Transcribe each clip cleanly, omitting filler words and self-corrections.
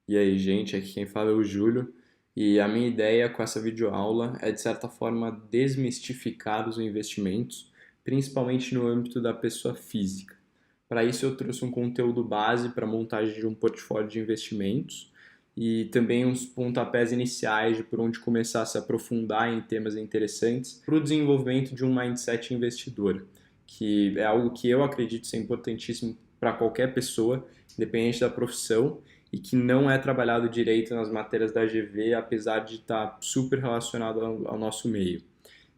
E aí, gente, aqui quem fala é o Júlio, e a minha ideia com essa videoaula é, de certa forma, desmistificar os investimentos, principalmente no âmbito da pessoa física. Para isso, eu trouxe um conteúdo base para a montagem de um portfólio de investimentos e também uns pontapés iniciais de por onde começar a se aprofundar em temas interessantes para o desenvolvimento de um mindset investidor, que é algo que eu acredito ser importantíssimo para qualquer pessoa, independente da profissão, e que não é trabalhado direito nas matérias da GV, apesar de estar super relacionado ao nosso meio.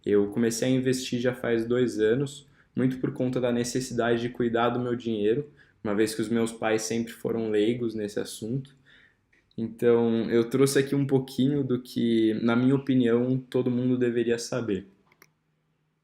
Eu comecei a investir já faz 2 anos, muito por conta da necessidade de cuidar do meu dinheiro, uma vez que os meus pais sempre foram leigos nesse assunto. Então, eu trouxe aqui um pouquinho do que, na minha opinião, todo mundo deveria saber.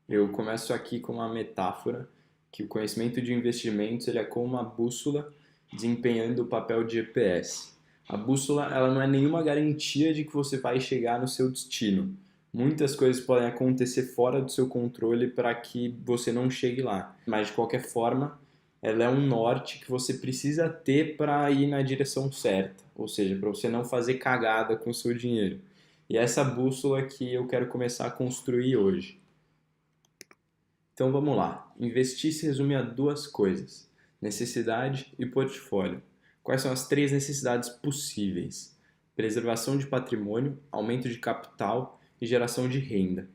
Eu começo aqui com uma metáfora que o conhecimento de investimentos ele é como uma bússola desempenhando o papel de GPS. A bússola ela não é nenhuma garantia de que você vai chegar no seu destino. Muitas coisas podem acontecer fora do seu controle para que você não chegue lá. Mas de qualquer forma, ela é um norte que você precisa ter para ir na direção certa, ou seja, para você não fazer cagada com o seu dinheiro. E é essa bússola que eu quero começar a construir hoje. Então vamos lá. Investir se resume a duas coisas: necessidade e portfólio. Quais são as três necessidades possíveis? Preservação de patrimônio, aumento de capital e geração de renda.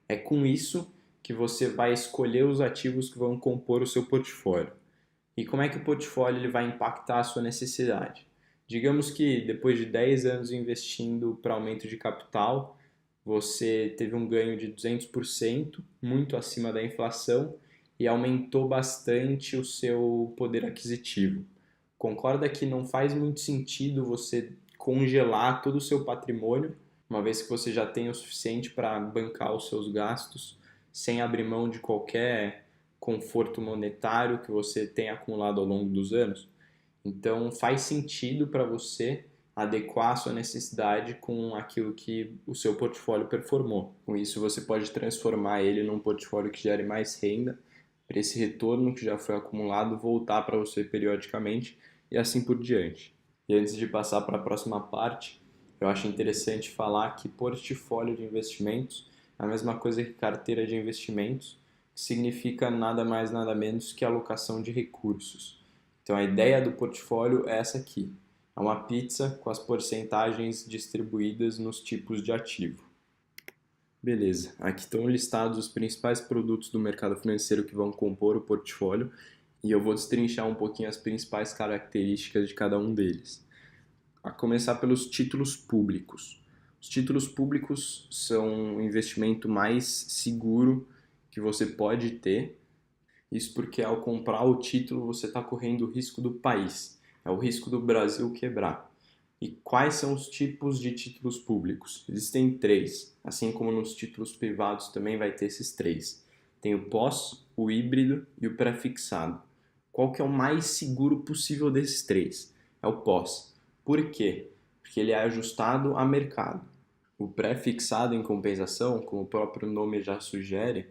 É com isso que você vai escolher os ativos que vão compor o seu portfólio. E como é que o portfólio ele vai impactar a sua necessidade? Digamos que depois de 10 anos investindo para aumento de capital, você teve um ganho de 200%, muito acima da inflação, e aumentou bastante o seu poder aquisitivo. Concorda que não faz muito sentido você congelar todo o seu patrimônio, uma vez que você já tem o suficiente para bancar os seus gastos, sem abrir mão de qualquer conforto monetário que você tenha acumulado ao longo dos anos? Então, faz sentido para você adequar a sua necessidade com aquilo que o seu portfólio performou. Com isso, você pode transformar ele num portfólio que gere mais renda, para esse retorno que já foi acumulado voltar para você periodicamente e assim por diante. E antes de passar para a próxima parte, eu acho interessante falar que portfólio de investimentos é a mesma coisa que carteira de investimentos, que significa nada mais nada menos que alocação de recursos. Então a ideia do portfólio é essa aqui. É uma pizza com as porcentagens distribuídas nos tipos de ativo. Beleza, aqui estão listados os principais produtos do mercado financeiro que vão compor o portfólio e eu vou destrinchar um pouquinho as principais características de cada um deles. A começar pelos títulos públicos. Os títulos públicos são o investimento mais seguro que você pode ter. Isso porque ao comprar o título você está correndo o risco do país, é o risco do Brasil quebrar. E quais são os tipos de títulos públicos? Existem três, assim como nos títulos privados também vai ter esses três. Tem o pós, o híbrido e o pré-fixado. Qual que é o mais seguro possível desses três? É o pós. Por quê? Porque ele é ajustado a mercado. O pré-fixado, em compensação, como o próprio nome já sugere,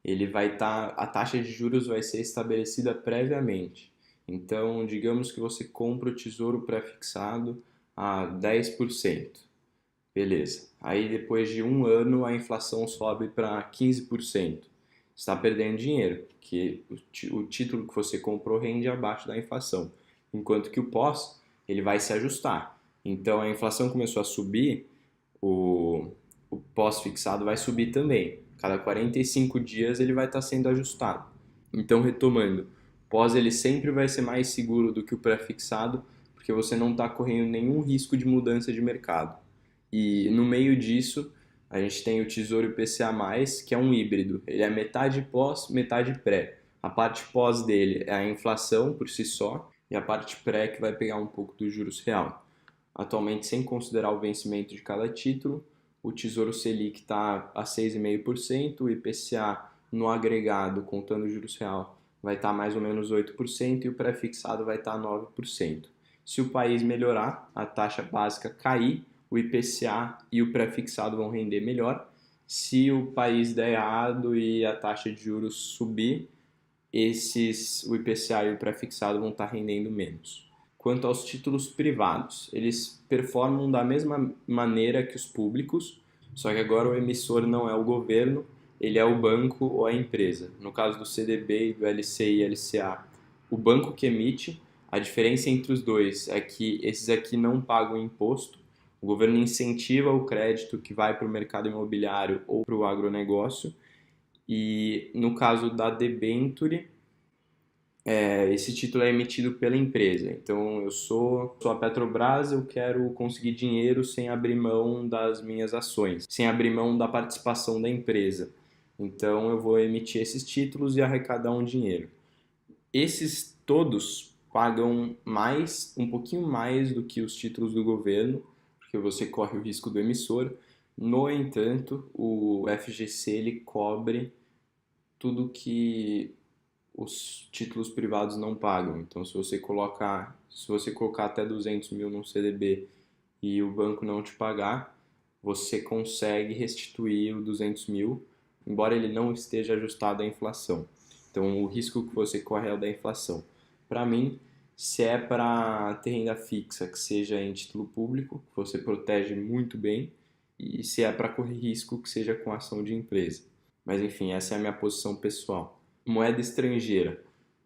ele vai estar, a taxa de juros vai ser estabelecida previamente. Então, digamos que você compra o tesouro pré-fixado a 10%. Beleza. Aí depois de um ano a inflação sobe para 15%. Está perdendo dinheiro, porque o título que você comprou rende abaixo da inflação. Enquanto que o pós, ele vai se ajustar. Então a inflação começou a subir, o, o pós-fixado vai subir também. Cada 45 dias ele vai estar sendo ajustado. Então, retomando, pós ele sempre vai ser mais seguro do que o pré-fixado, porque você não está correndo nenhum risco de mudança de mercado. E no meio disso, a gente tem o Tesouro IPCA+, que é um híbrido. Ele é metade pós, metade pré. A parte pós dele é a inflação por si só, e a parte pré que vai pegar um pouco dos juros real. Atualmente, sem considerar o vencimento de cada título, o Tesouro Selic está a 6,5%, o IPCA no agregado, contando o juros real, vai estar mais ou menos 8% e o pré-fixado vai estar 9%. Se o país melhorar, a taxa básica cair, o IPCA e o pré-fixado vão render melhor. Se o país der errado e a taxa de juros subir, o IPCA e o pré-fixado vão estar rendendo menos. Quanto aos títulos privados, eles performam da mesma maneira que os públicos, só que agora o emissor não é o governo, ele é o banco ou a empresa. No caso do CDB, do LCI e LCA, o banco que emite. A diferença entre os dois é que esses aqui não pagam imposto. O governo incentiva o crédito que vai para o mercado imobiliário ou para o agronegócio. E no caso da debenture, esse título é emitido pela empresa. Então, eu sou a Petrobras, eu quero conseguir dinheiro sem abrir mão das minhas ações, sem abrir mão da participação da empresa. Então, eu vou emitir esses títulos e arrecadar um dinheiro. Esses todos pagam mais, um pouquinho mais do que os títulos do governo, porque você corre o risco do emissor. No entanto, o FGC ele cobre tudo que os títulos privados não pagam. Então, se você colocar até 200 mil num CDB e o banco não te pagar, você consegue restituir o 200 mil, embora ele não esteja ajustado à inflação. Então, o risco que você corre é o da inflação. Para mim, se é para ter renda fixa, que seja em título público, que você protege muito bem, e se é para correr risco, que seja com ação de empresa. Mas enfim, essa é a minha posição pessoal. Moeda estrangeira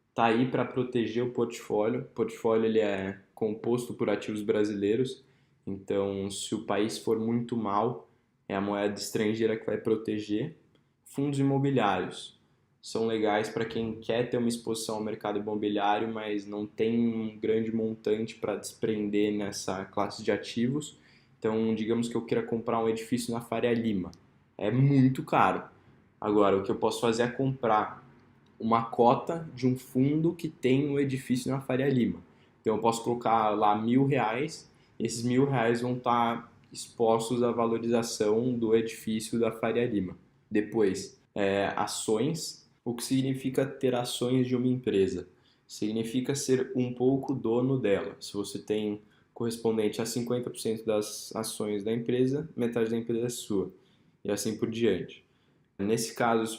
está aí para proteger o portfólio. O portfólio ele é composto por ativos brasileiros, então se o país for muito mal, é a moeda estrangeira que vai proteger. Fundos imobiliários são legais para quem quer ter uma exposição ao mercado imobiliário, mas não tem um grande montante para desprender nessa classe de ativos. Então, digamos que eu queira comprar um edifício na Faria Lima. É muito caro. Agora, o que eu posso fazer é comprar uma cota de um fundo que tem um edifício na Faria Lima. Então, eu posso colocar lá R$ 1.000, e esses R$ 1.000 vão estar expostos à valorização do edifício da Faria Lima. Depois, ações. O que significa ter ações de uma empresa? Significa ser um pouco dono dela. Se você tem correspondente a 50% das ações da empresa, metade da empresa é sua. E assim por diante. Nesse caso, se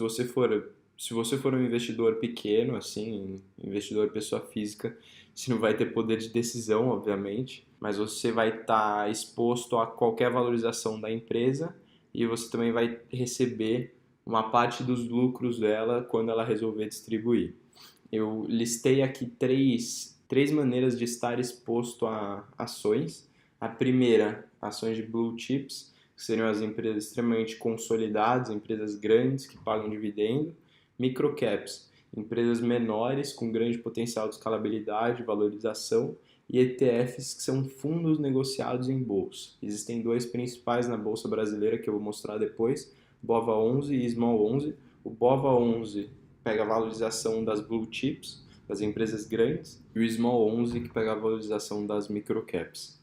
você for um investidor pequeno, assim, investidor pessoa física, você não vai ter poder de decisão, obviamente, mas você vai estar exposto a qualquer valorização da empresa e você também vai receber uma parte dos lucros dela quando ela resolver distribuir. Eu listei aqui três maneiras de estar exposto a ações. A primeira, ações de blue chips, que seriam as empresas extremamente consolidadas, empresas grandes que pagam dividendo. Microcaps, empresas menores com grande potencial de escalabilidade e valorização. E ETFs, que são fundos negociados em bolsa. Existem dois principais na bolsa brasileira que eu vou mostrar depois, BOVA11 e Small11. O BOVA11 pega a valorização das blue chips, das empresas grandes, e o Small11 que pega a valorização das microcaps.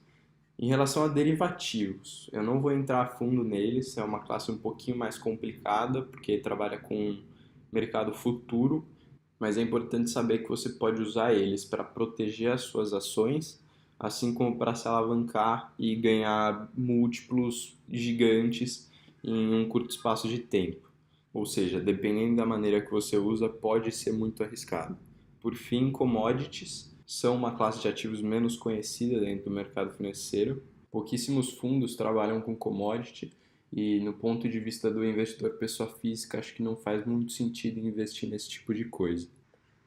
Em relação a derivativos, eu não vou entrar a fundo neles, é uma classe um pouquinho mais complicada, porque trabalha com mercado futuro, mas é importante saber que você pode usar eles para proteger as suas ações, assim como para se alavancar e ganhar múltiplos gigantes em um curto espaço de tempo. Ou seja, dependendo da maneira que você usa, pode ser muito arriscado. Por fim, commodities são uma classe de ativos menos conhecida dentro do mercado financeiro. Pouquíssimos fundos trabalham com commodity e, no ponto de vista do investidor pessoa física, acho que não faz muito sentido investir nesse tipo de coisa.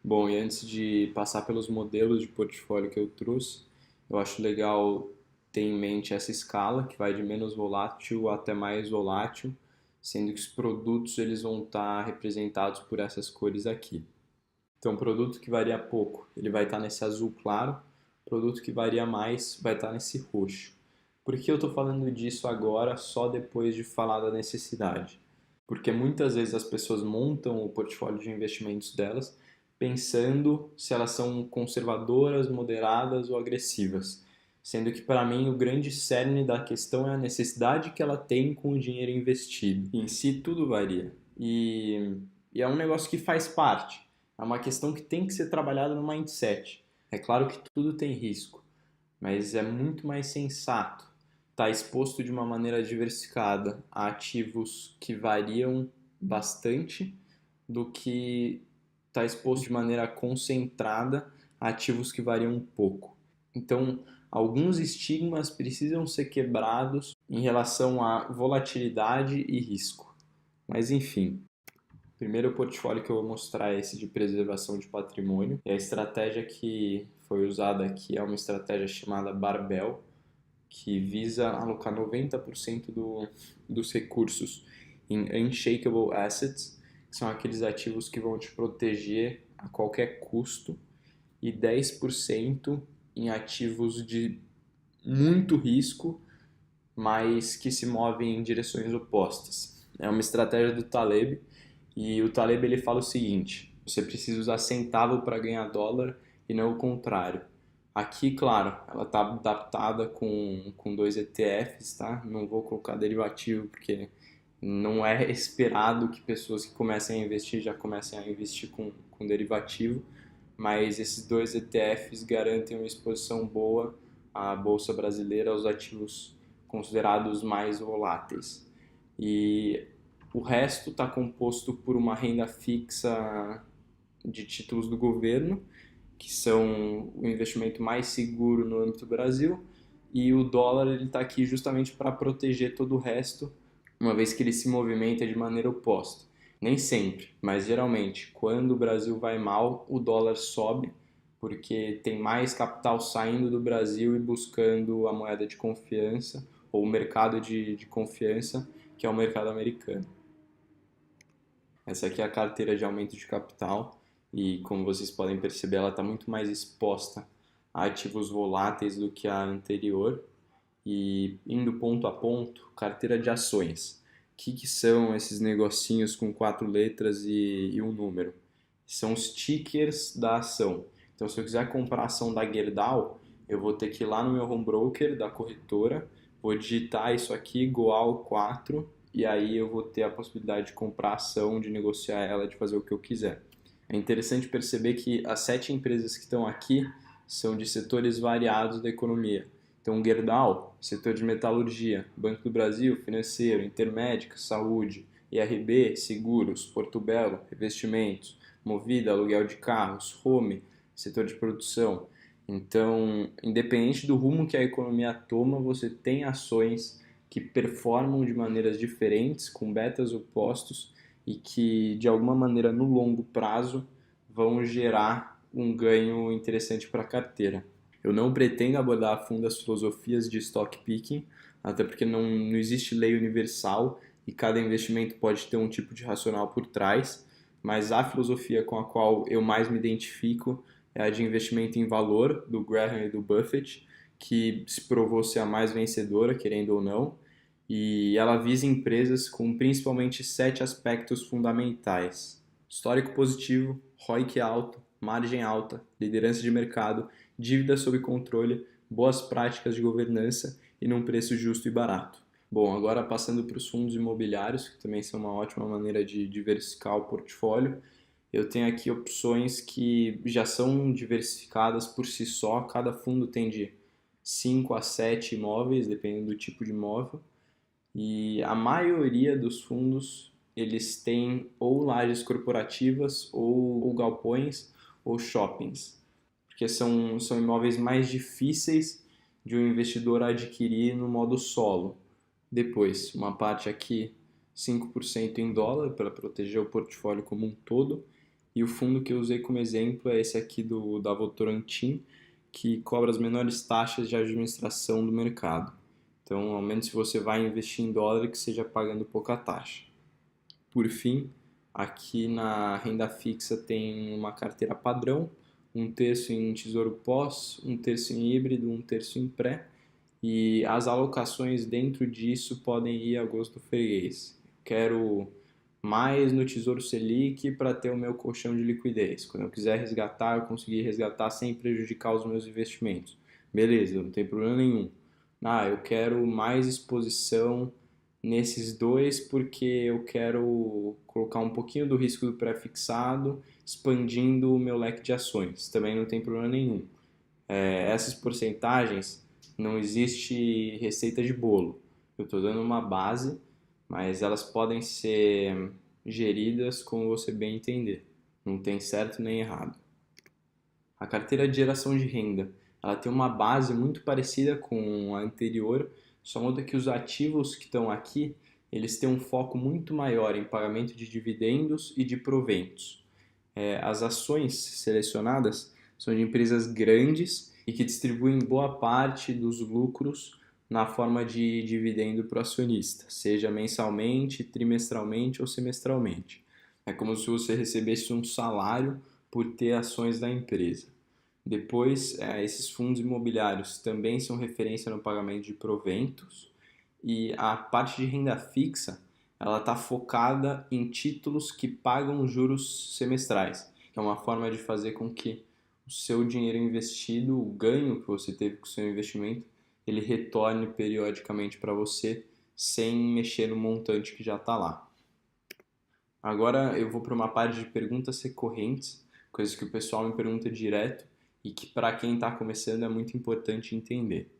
Bom, e antes de passar pelos modelos de portfólio que eu trouxe, eu acho legal ter em mente essa escala que vai de menos volátil até mais volátil, sendo que os produtos eles vão estar representados por essas cores aqui. Então, produto que varia pouco, ele vai estar nesse azul claro, produto que varia mais vai estar nesse roxo. Por que eu estou falando disso agora, só depois de falar da necessidade? Porque muitas vezes as pessoas montam o portfólio de investimentos delas pensando se elas são conservadoras, moderadas ou agressivas. Sendo que, para mim, o grande cerne da questão é a necessidade que ela tem com o dinheiro investido. Em si, tudo varia. E é um negócio que faz parte. É uma questão que tem que ser trabalhada no mindset. É claro que tudo tem risco, mas é muito mais sensato estar exposto de uma maneira diversificada a ativos que variam bastante do que estar exposto de maneira concentrada a ativos que variam um pouco. Então, alguns estigmas precisam ser quebrados em relação à volatilidade e risco. Mas enfim, o primeiro portfólio que eu vou mostrar é esse de preservação de patrimônio. E a estratégia que foi usada aqui é uma estratégia chamada Barbell, que visa alocar 90% dos recursos em unshakable assets, que são aqueles ativos que vão te proteger a qualquer custo, e 10% em ativos de muito risco, mas que se movem em direções opostas. É uma estratégia do Taleb, e o Taleb ele fala o seguinte: você precisa usar centavo para ganhar dólar e não o contrário. Aqui, claro, ela está adaptada com dois ETFs, tá? Não vou colocar derivativo porque não é esperado que pessoas que comecem a investir já comecem a investir com derivativo, mas esses dois ETFs garantem uma exposição boa à Bolsa Brasileira, aos ativos considerados mais voláteis. E o resto está composto por uma renda fixa de títulos do governo, que são o investimento mais seguro no âmbito do Brasil, e o dólar ele está aqui justamente para proteger todo o resto, uma vez que ele se movimenta de maneira oposta. Nem sempre, mas geralmente, quando o Brasil vai mal, o dólar sobe, porque tem mais capital saindo do Brasil e buscando a moeda de confiança, ou o mercado de confiança, que é o mercado americano. Essa aqui é a carteira de aumento de capital e, como vocês podem perceber, ela está muito mais exposta a ativos voláteis do que a anterior. E indo ponto a ponto, carteira de ações. O que são esses negocinhos com 4 letras e um número? São os tickers da ação. Então, se eu quiser comprar a ação da Gerdau, eu vou ter que ir lá no meu home broker da corretora, vou digitar isso aqui, Goal 4, e aí eu vou ter a possibilidade de comprar a ação, de negociar ela, de fazer o que eu quiser. É interessante perceber que as 7 empresas que estão aqui são de setores variados da economia. Então, Gerdau, setor de metalurgia, Banco do Brasil, financeiro, Intermédica, saúde, IRB, seguros, Porto Belo, revestimentos, Movida, aluguel de carros, Home, setor de produção. Então, independente do rumo que a economia toma, você tem ações que performam de maneiras diferentes, com betas opostos e que, de alguma maneira, no longo prazo, vão gerar um ganho interessante para a carteira. Eu não pretendo abordar a fundo as filosofias de stock picking, até porque não existe lei universal e cada investimento pode ter um tipo de racional por trás, mas a filosofia com a qual eu mais me identifico é a de investimento em valor, do Graham e do Buffett, que se provou ser a mais vencedora, querendo ou não, e ela visa empresas com principalmente 7 aspectos fundamentais: histórico positivo, ROIC alto, margem alta, liderança de mercado, dívida sob controle, boas práticas de governança e num preço justo e barato. Bom, agora passando para os fundos imobiliários, que também são uma ótima maneira de diversificar o portfólio, eu tenho aqui opções que já são diversificadas por si só, cada fundo tem de 5 a 7 imóveis, dependendo do tipo de imóvel, e a maioria dos fundos eles têm ou lajes corporativas, ou galpões, ou shoppings, porque são imóveis mais difíceis de um investidor adquirir no modo solo. Depois, uma parte aqui, 5% em dólar, para proteger o portfólio como um todo, e o fundo que eu usei como exemplo é esse aqui da Votorantim, que cobra as menores taxas de administração do mercado. Então, ao menos se você vai investir em dólar, que seja pagando pouca taxa. Por fim, aqui na renda fixa tem uma carteira padrão, um terço em tesouro pós, um terço em híbrido, um terço em pré, e as alocações dentro disso podem ir a gosto do freguês. Quero mais no Tesouro Selic para ter o meu colchão de liquidez. Quando eu quiser resgatar, eu conseguir resgatar sem prejudicar os meus investimentos. Beleza, não tem problema nenhum. Eu quero mais exposição nesses dois porque eu quero colocar um pouquinho do risco do pré-fixado, expandindo o meu leque de ações. Também não tem problema nenhum. Essas porcentagens, não existe receita de bolo. Eu estou dando uma base, mas elas podem ser geridas como você bem entender. Não tem certo nem errado. A carteira de geração de renda ela tem uma base muito parecida com a anterior, só muda que os ativos que estão aqui, eles têm um foco muito maior em pagamento de dividendos e de proventos. As ações selecionadas são de empresas grandes e que distribuem boa parte dos lucros na forma de dividendo para o acionista, seja mensalmente, trimestralmente ou semestralmente. É como se você recebesse um salário por ter ações da empresa. Depois, esses fundos imobiliários também são referência no pagamento de proventos e a parte de renda fixa ela está focada em títulos que pagam juros semestrais, que é uma forma de fazer com que o seu dinheiro investido, o ganho que você teve com o seu investimento, ele retorne periodicamente para você sem mexer no montante que já está lá. Agora eu vou para uma parte de perguntas recorrentes, coisas que o pessoal me pergunta direto e que para quem está começando é muito importante entender.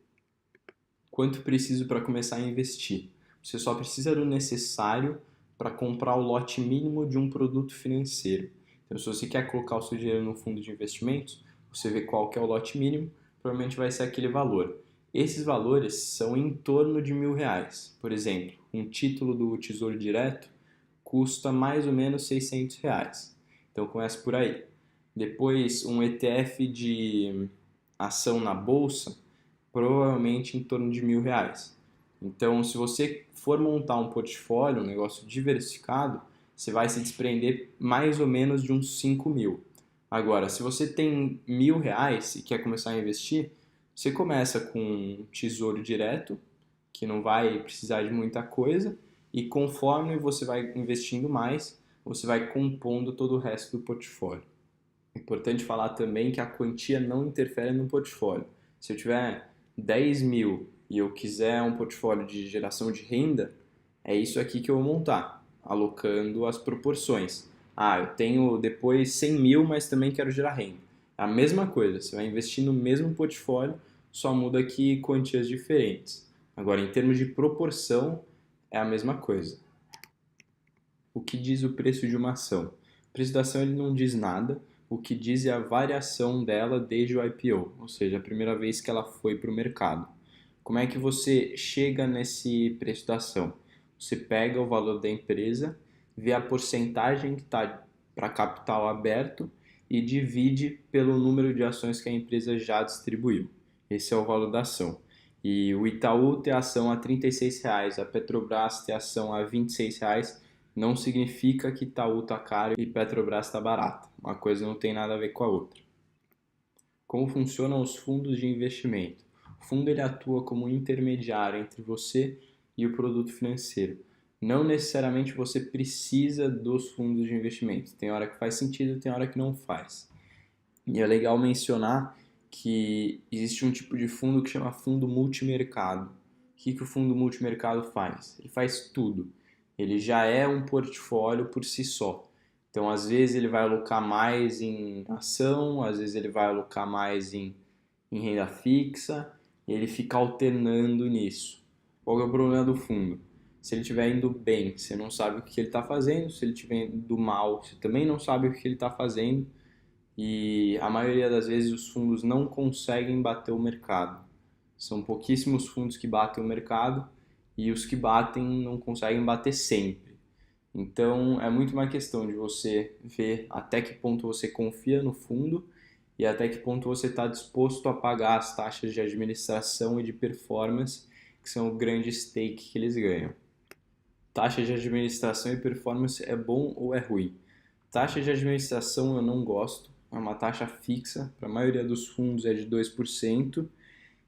Quanto preciso para começar a investir? Você só precisa do necessário para comprar o lote mínimo de um produto financeiro. Então, se você quer colocar o seu dinheiro no fundo de investimentos, você vê qual que é o lote mínimo, provavelmente vai ser aquele valor. Esses valores são em torno de R$ 1.000. Por exemplo, um título do Tesouro Direto custa mais ou menos R$ 600. Então, começa por aí. Depois, um ETF de ação na bolsa, provavelmente em torno de R$ 1.000. Então, se você for montar um portfólio, um negócio diversificado, você vai se desprender mais ou menos de uns 5.000. Agora, se você tem R$ 1.000 e quer começar a investir, você começa com um tesouro direto, que não vai precisar de muita coisa, e conforme você vai investindo mais, você vai compondo todo o resto do portfólio. É importante falar também que a quantia não interfere no portfólio. Se eu tiver 10.000 e eu quiser um portfólio de geração de renda, é isso aqui que eu vou montar, alocando as proporções. Eu tenho depois 100.000, mas também quero gerar renda. É a mesma coisa, você vai investir no mesmo portfólio, só muda aqui quantias diferentes. Agora, em termos de proporção, é a mesma coisa. O que diz o preço de uma ação? O preço da ação ele não diz nada, o que diz é a variação dela desde o IPO, ou seja, a primeira vez que ela foi para o mercado. Como é que você chega nesse preço da ação? Você pega o valor da empresa, vê a porcentagem que está para capital aberto e divide pelo número de ações que a empresa já distribuiu. Esse é o valor da ação. E o Itaú tem ação a R$ 36, a Petrobras tem ação a R$ 26, não significa que Itaú está caro e Petrobras está barata. Uma coisa não tem nada a ver com a outra. Como funcionam os fundos de investimento? O fundo ele atua como um intermediário entre você e o produto financeiro. Não necessariamente você precisa dos fundos de investimento. Tem hora que faz sentido, tem hora que não faz. E é legal mencionar que existe um tipo de fundo que chama fundo multimercado. O que o fundo multimercado faz? Ele faz tudo. Ele já é um portfólio por si só. Então, às vezes ele vai alocar mais em ação, às vezes ele vai alocar mais em renda fixa, e ele fica alternando nisso. Qual é o problema do fundo? Se ele estiver indo bem, você não sabe o que ele está fazendo. Se ele estiver indo mal, você também não sabe o que ele está fazendo. E a maioria das vezes os fundos não conseguem bater o mercado. São pouquíssimos fundos que batem o mercado e os que batem não conseguem bater sempre. Então é muito uma questão de você ver até que ponto você confia no fundo e até que ponto você está disposto a pagar as taxas de administração e de performance, que são o grande stake que eles ganham. Taxa de administração e performance é bom ou é ruim? Taxa de administração eu não gosto, é uma taxa fixa, para a maioria dos fundos é de 2%,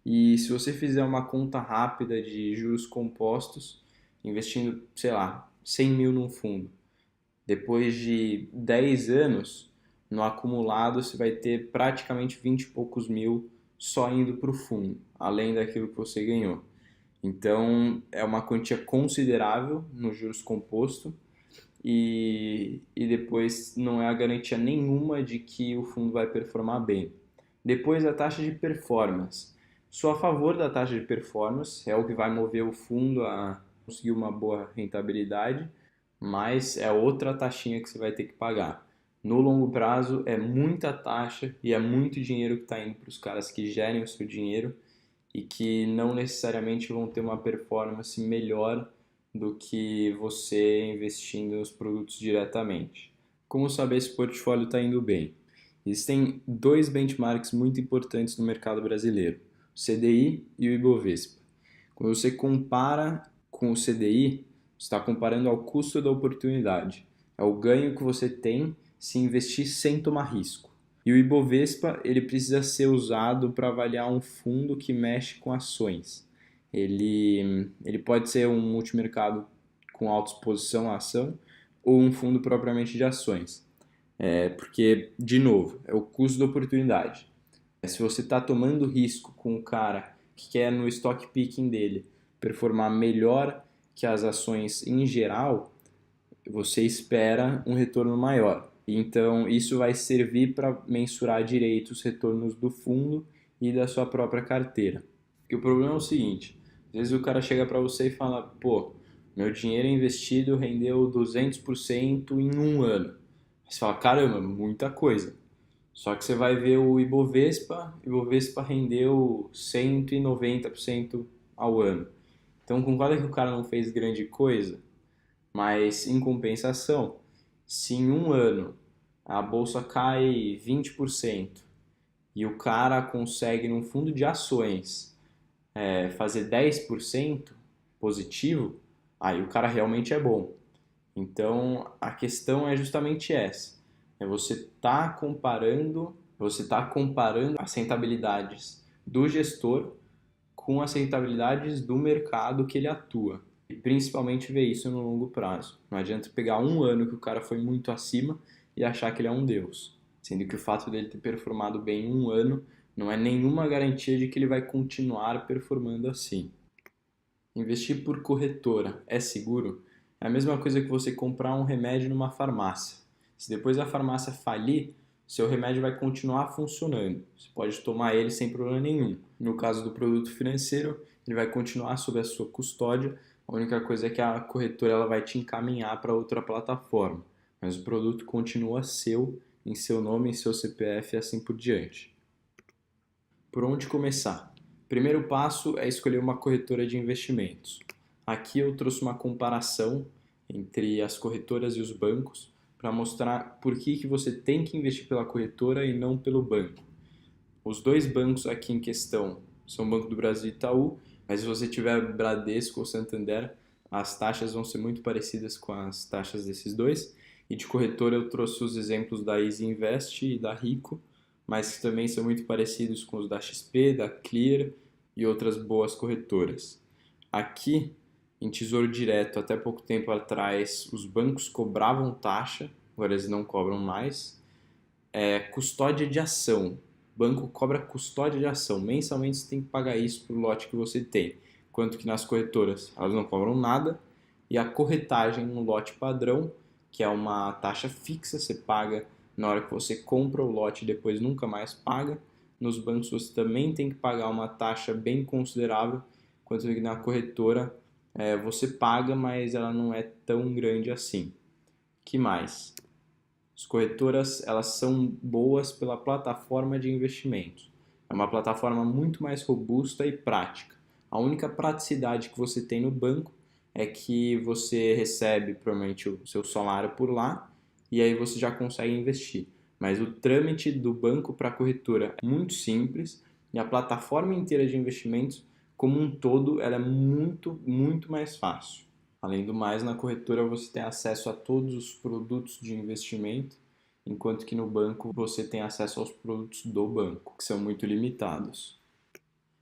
e se você fizer uma conta rápida de juros compostos, investindo, sei lá, 100.000 num fundo, depois de 10 anos, no acumulado você vai ter praticamente 20 e poucos mil só indo para o fundo, além daquilo que você ganhou. Então, é uma quantia considerável no juros composto e depois não é a garantia nenhuma de que o fundo vai performar bem. Depois, a taxa de performance. Sou a favor da taxa de performance, é o que vai mover o fundo a conseguir uma boa rentabilidade, mas é outra taxinha que você vai ter que pagar. No longo prazo é muita taxa e é muito dinheiro que está indo para os caras que gerem o seu dinheiro e que não necessariamente vão ter uma performance melhor do que você investindo nos produtos diretamente. Como saber se o portfólio está indo bem? Existem dois benchmarks muito importantes no mercado brasileiro, o CDI e o Ibovespa. Quando você compara com o CDI, você está comparando ao custo da oportunidade. É o ganho que você tem se investir sem tomar risco. E o Ibovespa ele precisa ser usado para avaliar um fundo que mexe com ações. Ele pode ser um multimercado com alta exposição à ação ou um fundo propriamente de ações. Porque, de novo, é o custo da oportunidade. Se você está tomando risco com o cara que quer no stock picking dele performar melhor que as ações em geral, você espera um retorno maior. Então, isso vai servir para mensurar direito os retornos do fundo e da sua própria carteira. E o problema é o seguinte, às vezes o cara chega para você e fala, pô, meu dinheiro investido rendeu 200% em um ano. Você fala, caramba, muita coisa. Só que você vai ver o Ibovespa rendeu 190% ao ano. Então, concorda que o cara não fez grande coisa, mas em compensação, se em um ano a bolsa cai 20% e o cara consegue num fundo de ações fazer 10% positivo, aí o cara realmente é bom. Então a questão é justamente essa. Você tá comparando as rentabilidades do gestor com as rentabilidades do mercado que ele atua. E principalmente ver isso no longo prazo. Não adianta pegar um ano que o cara foi muito acima e achar que ele é um deus. Sendo que o fato dele ter performado bem em um ano não é nenhuma garantia de que ele vai continuar performando assim. Investir por corretora é seguro? É a mesma coisa que você comprar um remédio numa farmácia. Se depois a farmácia falir, seu remédio vai continuar funcionando. Você pode tomar ele sem problema nenhum. No caso do produto financeiro, ele vai continuar sob a sua custódia. A única coisa é que a corretora ela vai te encaminhar para outra plataforma. Mas o produto continua seu, em seu nome, em seu CPF e assim por diante. Por onde começar? Primeiro passo é escolher uma corretora de investimentos. Aqui eu trouxe uma comparação entre as corretoras e os bancos para mostrar por que você tem que investir pela corretora e não pelo banco. Os dois bancos aqui em questão são o Banco do Brasil e Itaú, mas se você tiver Bradesco ou Santander, as taxas vão ser muito parecidas com as taxas desses dois. E de corretora eu trouxe os exemplos da Easy Invest e da Rico, mas que também são muito parecidos com os da XP, da Clear e outras boas corretoras. Aqui, em Tesouro Direto, até pouco tempo atrás, os bancos cobravam taxa, agora eles não cobram mais. Custódia de ação. O banco cobra custódia de ação. Mensalmente você tem que pagar isso para o lote que você tem. Enquanto que nas corretoras elas não cobram nada. E a corretagem no lote padrão, que é uma taxa fixa, você paga na hora que você compra o lote e depois nunca mais paga. Nos bancos você também tem que pagar uma taxa bem considerável, enquanto que na corretora você paga, mas ela não é tão grande assim. Que mais? As corretoras elas são boas pela plataforma de investimentos. É uma plataforma muito mais robusta e prática. A única praticidade que você tem no banco é que você recebe provavelmente o seu salário por lá e aí você já consegue investir. Mas o trâmite do banco para a corretora é muito simples e a plataforma inteira de investimentos, como um todo, ela é muito, muito mais fácil. Além do mais, na corretora você tem acesso a todos os produtos de investimento, enquanto que no banco você tem acesso aos produtos do banco, que são muito limitados.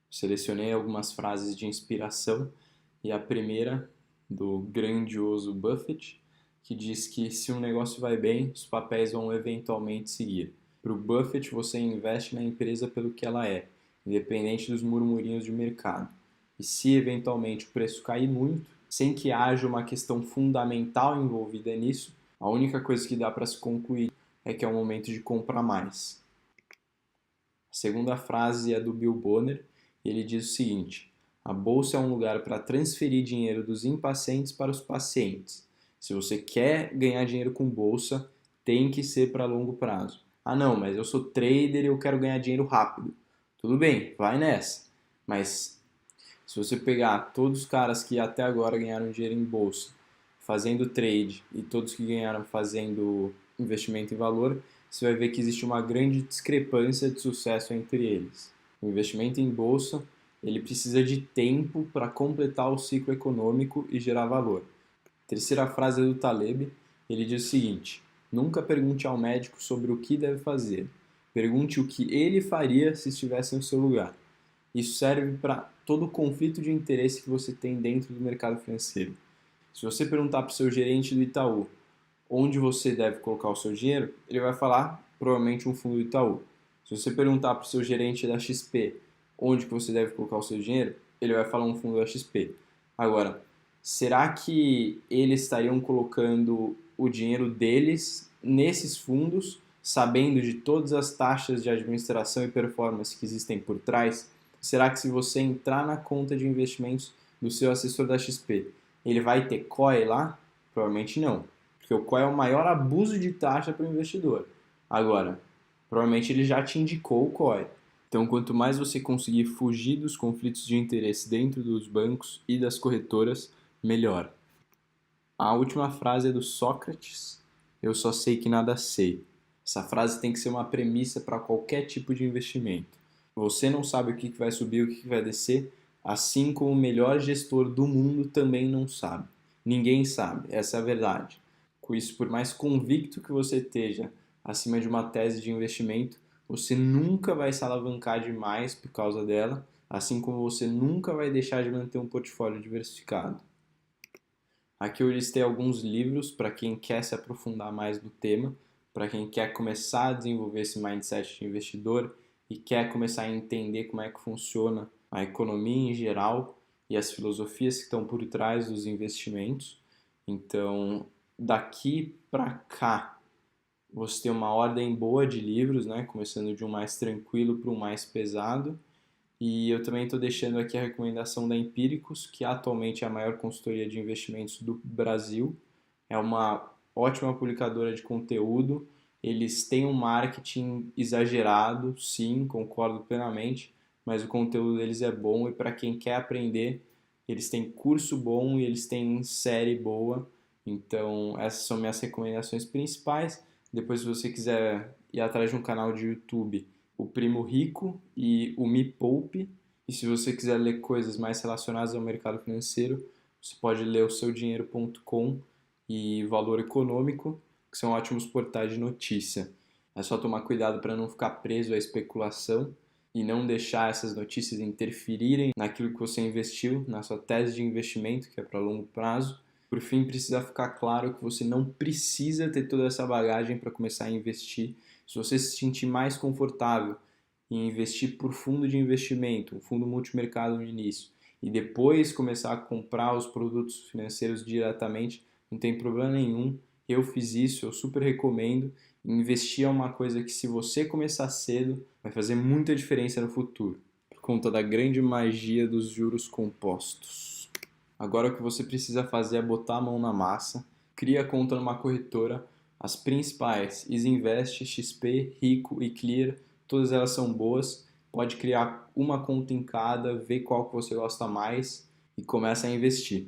Selecionei algumas frases de inspiração e a primeira do grandioso Buffett, que diz que se um negócio vai bem, os papéis vão eventualmente seguir. Para o Buffett, você investe na empresa pelo que ela é, independente dos murmurinhos de mercado. E se eventualmente o preço cair muito, sem que haja uma questão fundamental envolvida nisso, a única coisa que dá para se concluir é que é o momento de comprar mais. A segunda frase é do Bill Bonner e ele diz o seguinte: a bolsa é um lugar para transferir dinheiro dos impacientes para os pacientes. Se você quer ganhar dinheiro com bolsa, tem que ser para longo prazo. Ah, não, mas eu sou trader e eu quero ganhar dinheiro rápido. Tudo bem, vai nessa. Mas se você pegar todos os caras que até agora ganharam dinheiro em bolsa, fazendo trade, e todos que ganharam fazendo investimento em valor, você vai ver que existe uma grande discrepância de sucesso entre eles. O investimento em bolsa, ele precisa de tempo para completar o ciclo econômico e gerar valor. Terceira frase é do Taleb, ele diz o seguinte: nunca pergunte ao médico sobre o que deve fazer. Pergunte o que ele faria se estivesse no seu lugar. Isso serve para todo conflito de interesse que você tem dentro do mercado financeiro. Se você perguntar para o seu gerente do Itaú onde você deve colocar o seu dinheiro, ele vai falar provavelmente um fundo do Itaú. Se você perguntar para o seu gerente da XP onde que você deve colocar o seu dinheiro, ele vai falar um fundo da XP. Agora, será que eles estariam colocando o dinheiro deles nesses fundos, sabendo de todas as taxas de administração e performance que existem por trás? Será que se você entrar na conta de investimentos do seu assessor da XP, ele vai ter COE lá? Provavelmente não, porque o COE é o maior abuso de taxa para o investidor. Agora, provavelmente ele já te indicou o COE. Então, quanto mais você conseguir fugir dos conflitos de interesse dentro dos bancos e das corretoras, melhor. A última frase é do Sócrates: eu só sei que nada sei. Essa frase tem que ser uma premissa para qualquer tipo de investimento. Você não sabe o que vai subir, o que vai descer, assim como o melhor gestor do mundo também não sabe. Ninguém sabe, essa é a verdade. Com isso, por mais convicto que você esteja acima de uma tese de investimento, você nunca vai se alavancar demais por causa dela, assim como você nunca vai deixar de manter um portfólio diversificado. Aqui eu listei alguns livros para quem quer se aprofundar mais no tema, para quem quer começar a desenvolver esse mindset de investidor e quer começar a entender como é que funciona a economia em geral e as filosofias que estão por trás dos investimentos. Então, daqui para cá, você tem uma ordem boa de livros, né? Começando de um mais tranquilo para um mais pesado. E eu também estou deixando aqui a recomendação da Empíricos, que atualmente é a maior consultoria de investimentos do Brasil. É uma ótima publicadora de conteúdo. Eles têm um marketing exagerado, sim, concordo plenamente, mas o conteúdo deles é bom e para quem quer aprender, eles têm curso bom e eles têm série boa. Então, essas são minhas recomendações principais. Depois, se você quiser ir atrás de um canal de YouTube, o Primo Rico e o Me Poupe. E se você quiser ler coisas mais relacionadas ao mercado financeiro, você pode ler o seudinheiro.com e Valor Econômico, que são ótimos portais de notícia. É só tomar cuidado para não ficar preso à especulação e não deixar essas notícias interferirem naquilo que você investiu, na sua tese de investimento, que é para longo prazo. Por fim, precisa ficar claro que você não precisa ter toda essa bagagem para começar a investir. Se você se sentir mais confortável em investir por fundo de investimento, um fundo multimercado no início, e depois começar a comprar os produtos financeiros diretamente, não tem problema nenhum. Eu fiz isso, eu super recomendo. Investir é uma coisa que, se você começar cedo, vai fazer muita diferença no futuro, por conta da grande magia dos juros compostos. Agora o que você precisa fazer é botar a mão na massa, cria conta numa corretora, as principais, Isinvest, XP, Rico e Clear, todas elas são boas, pode criar uma conta em cada, ver qual que você gosta mais e começa a investir.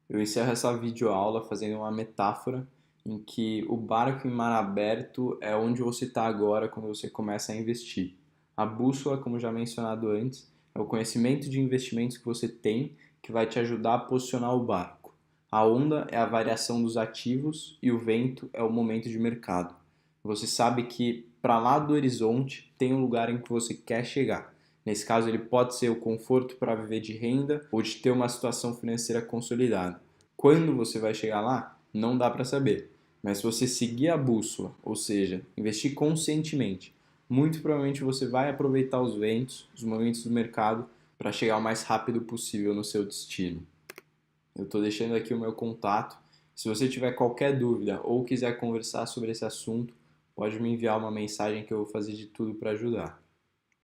Eu encerro essa videoaula fazendo uma metáfora em que o barco em mar aberto é onde você está agora quando você começa a investir. A bússola, como já mencionado antes, é o conhecimento de investimentos que você tem que vai te ajudar a posicionar o barco. A onda é a variação dos ativos e o vento é o momento de mercado. Você sabe que para lá do horizonte tem um lugar em que você quer chegar. Nesse caso, ele pode ser o conforto para viver de renda ou de ter uma situação financeira consolidada. Quando você vai chegar lá, não dá para saber. Mas se você seguir a bússola, ou seja, investir conscientemente, muito provavelmente você vai aproveitar os ventos, os momentos do mercado para chegar o mais rápido possível no seu destino. Eu estou deixando aqui o meu contato. Se você tiver qualquer dúvida ou quiser conversar sobre esse assunto, pode me enviar uma mensagem que eu vou fazer de tudo para ajudar.